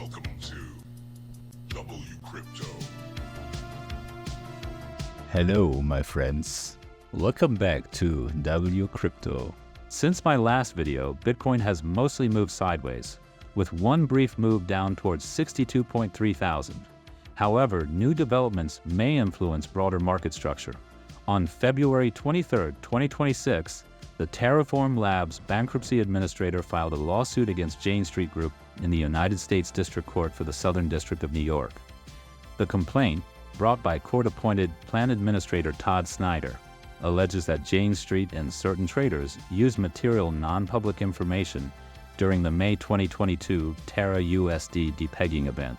Welcome to WCrypto. Hello, my friends. Welcome back to WCrypto. Since my last video, Bitcoin has mostly moved sideways, with one brief move down towards 62.3 thousand. However, new developments may influence broader market structure. On February 23, 2026, the Terraform Labs bankruptcy administrator filed a lawsuit against Jane Street Group in the United States District Court for the Southern District of New York. The complaint, brought by court-appointed plan administrator Todd Snyder, alleges that Jane Street and certain traders used material non-public information during the May 2022 Terra USD depegging event.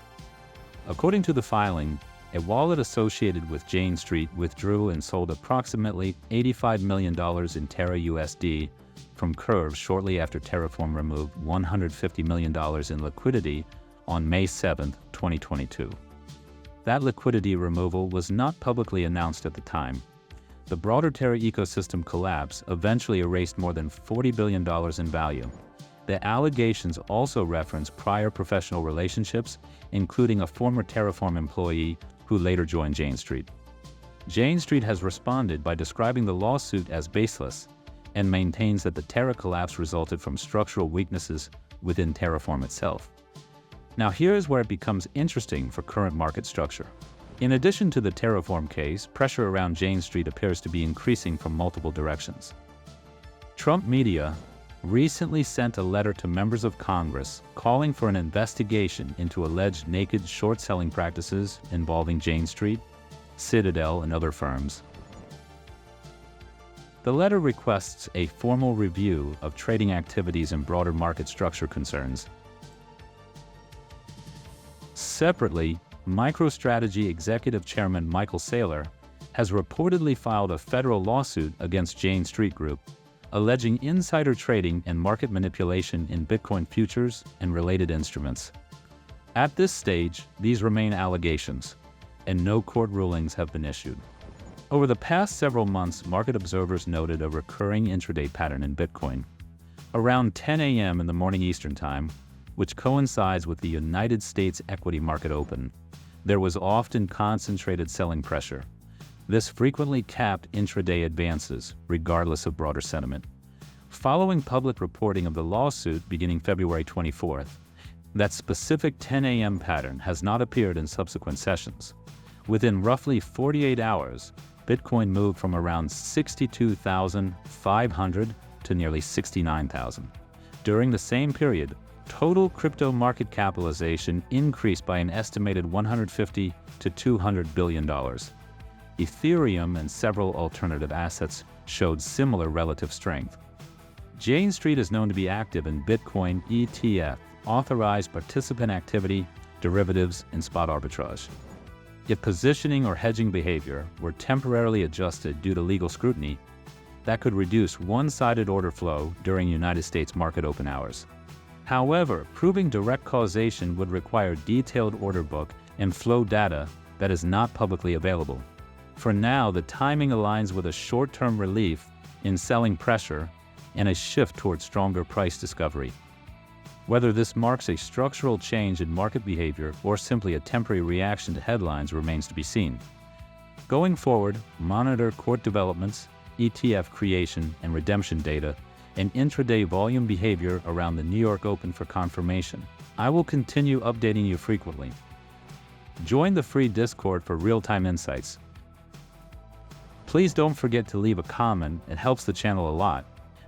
According to the filing, a wallet associated with Jane Street withdrew and sold approximately $85 million in Terra USD from Curve shortly after Terraform removed $150 million in liquidity on May 7, 2022. That liquidity removal was not publicly announced at the time. The broader Terra ecosystem collapse eventually erased more than $40 billion in value. The allegations also reference prior professional relationships, including a former Terraform employee who later joined Jane Street. Jane Street has responded by describing the lawsuit as baseless and maintains that the Terra collapse resulted from structural weaknesses within Terraform itself. Now here's where it becomes interesting for current market structure. In addition to the Terraform case, pressure around Jane Street appears to be increasing from multiple directions. Trump media recently sent a letter to members of Congress calling for an investigation into alleged naked short-selling practices involving Jane Street, Citadel, and other firms. The letter requests a formal review of trading activities and broader market structure concerns. Separately, MicroStrategy Executive Chairman Michael Saylor has reportedly filed a federal lawsuit against Jane Street Group, alleging insider trading and market manipulation in Bitcoin futures and related instruments. At this stage, these remain allegations, and no court rulings have been issued. Over the past several months, market observers noted a recurring intraday pattern in Bitcoin. Around 10 a.m. in the morning Eastern Time, which coincides with the United States equity market open, there was often concentrated selling pressure. This frequently capped intraday advances, regardless of broader sentiment. Following public reporting of the lawsuit beginning February 24th, that specific 10 a.m. pattern has not appeared in subsequent sessions. Within roughly 48 hours, Bitcoin moved from around 62,500 to nearly 69,000. During the same period, total crypto market capitalization increased by an estimated $150 to $200 billion. Ethereum and several alternative assets showed similar relative strength. Jane Street is known to be active in Bitcoin ETF, authorized participant activity, derivatives, and spot arbitrage. If positioning or hedging behavior were temporarily adjusted due to legal scrutiny, that could reduce one-sided order flow during United States market open hours. However, proving direct causation would require detailed order book and flow data that is not publicly available. For now, the timing aligns with a short-term relief in selling pressure and a shift towards stronger price discovery. Whether this marks a structural change in market behavior or simply a temporary reaction to headlines remains to be seen. Going forward, monitor court developments, ETF creation and redemption data, and intraday volume behavior around the New York Open for confirmation. I will continue updating you frequently. Join the free Discord for real-time insights. Please don't forget to leave a comment, it helps the channel a lot.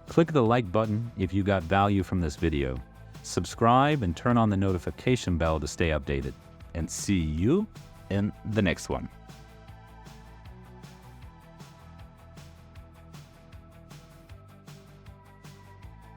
Click the like button if you got value from this video. Subscribe and turn on the notification bell to stay updated. And see you in the next one.